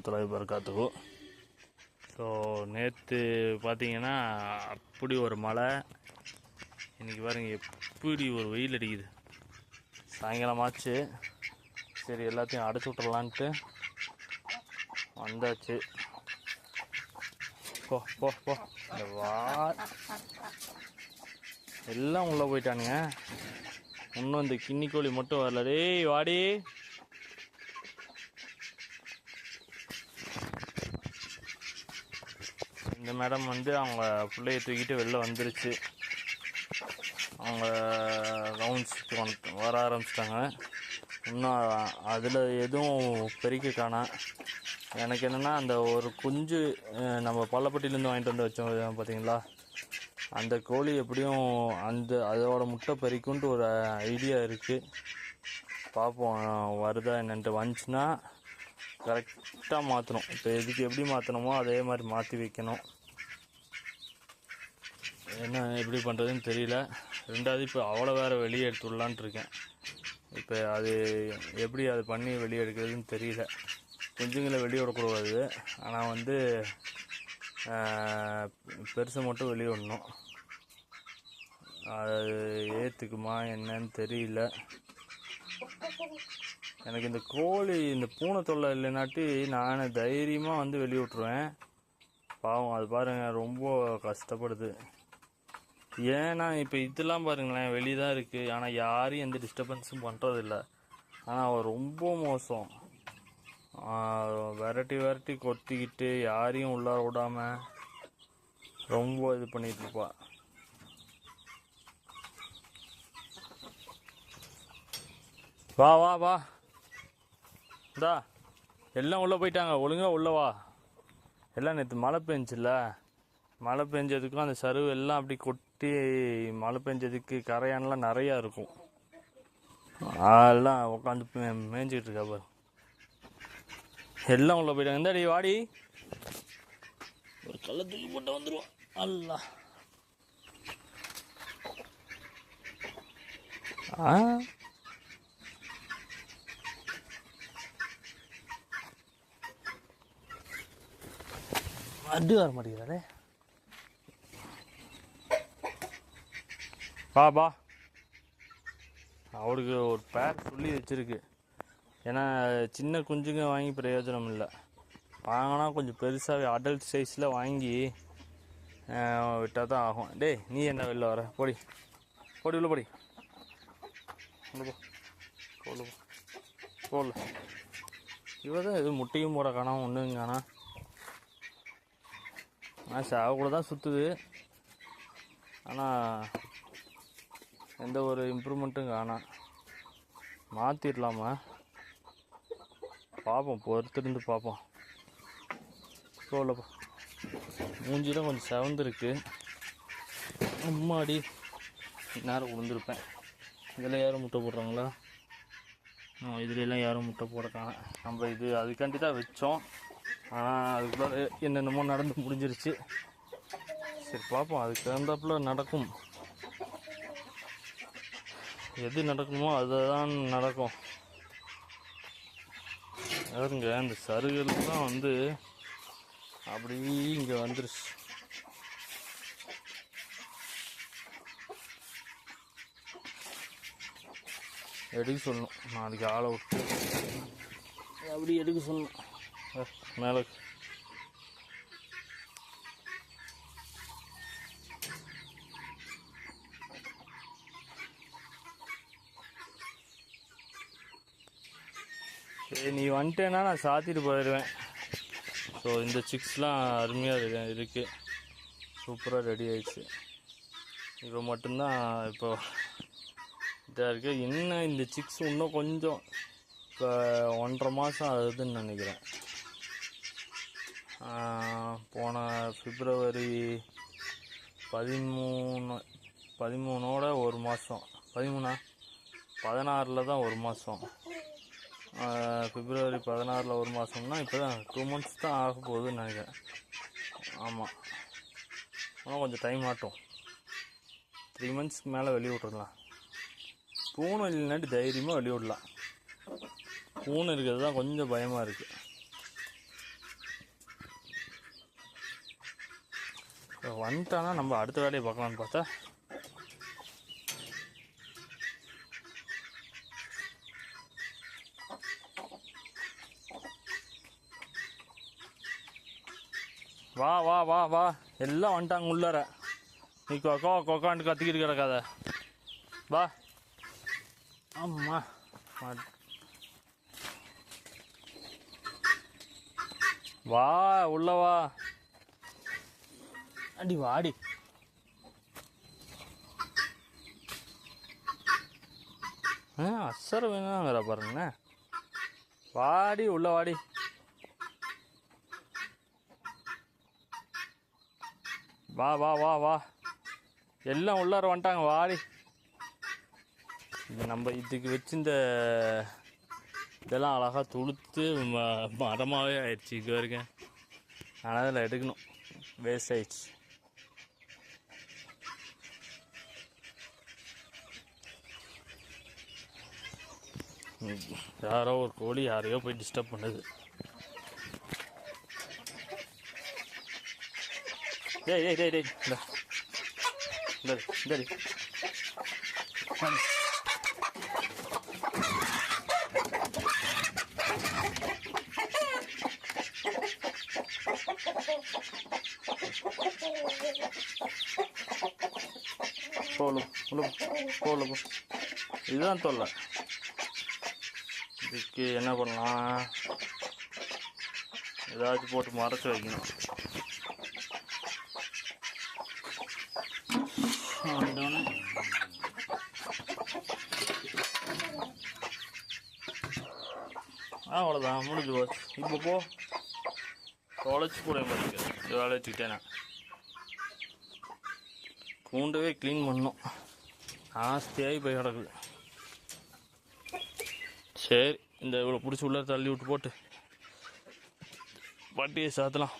வரமத்துல்லாஹி வபரகாத்துஹு. ஸோ நேற்று பார்த்தீங்கன்னா அப்படி ஒரு மழை, இன்றைக்கி பாருங்க எப்படி ஒரு வெயில் அடிக்குது. சாயங்காலமாச்சு, சரி எல்லாத்தையும் அடைச்சி விட்றலான்ட்டு வந்தாச்சு. போ போ போ இந்த எல்லாம் உள்ளே போயிட்டானுங்க. இன்னும் இந்த கிண்ணி கோழி மட்டும் வரல. டேய் வாடி. இந்த மேடம் அவங்க பிள்ளையை தூக்கிட்டு வெளில வந்துருச்சு. அவங்க ரவுண்ட்ஸுக்கு வர ஆரம்பிச்சிட்டாங்க. இன்னும் அதில் எதுவும் பெருக்கி காணோம். எனக்கு என்னென்னா, அந்த ஒரு குஞ்சு நம்ம பள்ளப்பட்டியிலேருந்து வாங்கிட்டு வந்து வச்சோம் பார்த்தீங்களா, அந்த கோழி எப்படியும் அதோட முட்டை பறிக்குன்ட்டு ஒரு ஐடியா இருக்குது. பார்ப்போம் வருதா என்னன்ட்டு. வந்துச்சுன்னா கரெக்டாக மாற்றணும். இப்போ இதுக்கு எப்படி மாற்றணுமோ அதே மாதிரி மாற்றி வைக்கணும். என்ன எப்படி பண்ணுறதுன்னு தெரியல. ரெண்டாவது இப்போ அவ்வளோ வேறு வெளியே எடுத்து விடலான்ட்டு இருக்கேன். இப்போ அது எப்படி அது பண்ணி வெளியே எடுக்கிறதுன்னு தெரியல. குஞ்சுங்களை வெளியே விடக்கூடாது, ஆனால் பெருசை மட்டும் வெளியே விடணும். அது ஏற்றுக்குமா என்னன்னு தெரியல. எனக்கு இந்த கோழி இந்த பூனை தொல்லை இல்லைனாட்டி நான் தைரியமாக வெளியே விட்ருவேன். பாவம் அது பாருங்கள் ரொம்ப கஷ்டப்படுது. ஏன்னா இப்போ இதெல்லாம் பாருங்களேன் வெளியே தான் இருக்குது, ஆனால் யாரையும் எந்த டிஸ்டர்பன்ஸும் பண்ணுறதில்ல. ஆனால் அவள் ரொம்ப மோசம். விரட்டி கொத்திக்கிட்டு யாரையும் உள்ளார விடாமல் ரொம்ப இது பண்ணிட்டு இருப்பா. வா வா வா இந்தா எல்லாம் உள்ளே போயிட்டாங்க. ஒழுங்காக உள்ளே வா. எல்லாம் நேற்று மழை பெஞ்சில்ல, மழை பெஞ்சதுக்கும் அந்த சருவு எல்லாம் அப்படி கொட்டி மழை பெஞ்சதுக்கு கரையான்லாம் நிறையா இருக்கும். அதெல்லாம் உட்காந்து மேய்ஞ்சிக்கிட்டு இருக்கா பாரு. எல்லாம் உள்ளே போயிட்டாங்க. இந்தாடி வாடி, ஒரு கல்லை தூக்கி போட்டு வந்துடுவோம். அல்லா அடி வர மாட்டேங்கிறாரே. பா அவருக்கு ஒரு பேர் சொல்லி வச்சுருக்கு. ஏன்னா சின்ன குஞ்சுங்க வாங்கி பிரயோஜனம் இல்லை. வாங்கினா கொஞ்சம் பெருசாகவே அடல்ட் சைஸில் வாங்கி விட்டால் தான் ஆகும். டேய் நீ என்ன வெளில வர? போடி உள்ள போடி. போடல இவ தான் எதுவும் முட்டையும் போட காணாம ஒன்றுங்க காணா. சாவ கூட தான் சுற்றுது, ஆனால் எந்த ஒரு இம்ப்ரூவ்மெண்ட்டும் காணா. மாற்றிடலாமா பார்ப்போம், பொறுத்திருந்து பார்ப்போம். போகலப்பா, மூஞ்சிலாம் கொஞ்சம் செவந்துருக்கு. அம்மாடி நேரம் விழுந்திருப்பேன். இதில் யாரும் முட்டை போடுறாங்களா? இதுலாம் யாரும் முட்டை போட காணோம். நம்ம இது அதுக்காண்டி தான் வச்சோம், ஆனால் அதுக்குள்ள என்னென்னமோ நடந்து முடிஞ்சிருச்சு. சரி பார்ப்போம், அதுக்கு தகுந்தாப்புல நடக்கும். எது நடக்குமோ அதுதான் நடக்கும். பாருங்க இந்த சருகெல்லாம் அப்படி இங்கே வந்துருச்சு. எடுக்க சொல்லணும், நாளைக்கு ஆளை விட்டு அப்படி எடுக்க சொல்லணும் மேலே. சரி நீ வந்துட்டேன்னா நான் சாத்திட்டு போயிடுவேன். ஸோ இந்த சிக்ஸ்லாம் அருமையாக இருக்குது, சூப்பராக ரெடி ஆயிடுச்சு. இப்போ மட்டும்தான் இப்போ இதாக இருக்குது. இன்னும் இந்த சிக்ஸ் இன்னும் கொஞ்சம் இப்போ 1.5 மாதம் ஆகுதுன்னு நினைக்கிறேன். போன பிப்ரவரி 13ஓட 1 மாதம், 16 தான் 1 மாதம். பிப்ரவரி 16 1 மாதம்னா இப்போ தான் 2 months தான் ஆக போகுதுன்னு நினைக்கிறேன். ஆமாம், ஆனால் கொஞ்சம் டைம் ஆட்டும். 3 monthsக்கு மேலே வெளியே விட்டுடலாம். பூனை இல்லைனாட்டி தைரியமாக வெளியே விடலாம். பூனை இருக்கிறது தான் கொஞ்சம் பயமாக இருக்குது. வந்துட்டானா நம்ம அடுத்த வேலையை பார்க்கலான்னு பார்த்தா வா வா வா வா எல்லாம் வந்துட்டாங்க உள்ளார. நீ கொக்கா கொக்கான்ட்டு கத்திக்கிட்டு கிடக்காத, வா. ஆமா வா உள்ள வா, அடி வாடி. அசர வேணுங்கிற பாருங்கண்ணே, வாடி உள்ள வாடி. வா வா வா வா, எல்லாம் உள்ளார வந்துட்டாங்க, வாடி. இது நம்ம இதுக்கு வச்சிருந்த இதெல்லாம் அழகாக துளுத்து மரமாகவே ஆயிடுச்சு இது வரைக்கும். ஆனால் அதில் எடுக்கணும், வேஸ்ட் ஆயிடுச்சு. யாரோ ஒரு கோழி யாரையோ போய் டிஸ்டர்ப் பண்ணுது. டேய் டேய் டேய் டேய் இந்த போலும் இதுதான் தொல்லை. இதுக்கு என்ன பண்ணலாம், ஏதாச்சும் போட்டு மறைச்சி வைக்கணும். அவ்வளோதான், முடிஞ்சு போச்சு. இப்போ போ தொலைச்சி கூட பார்த்துக்க, இந்த வேலையை வச்சுக்கிட்டேன். கூண்டவே க்ளீன் பண்ணணும், ஆஸ்தியாகி போய் கிடக்குது. சரி, இந்த இவ்வளோ பிடிச்சி உள்ள தள்ளி விட்டு போட்டு பட்டியை சாத்தலாம்.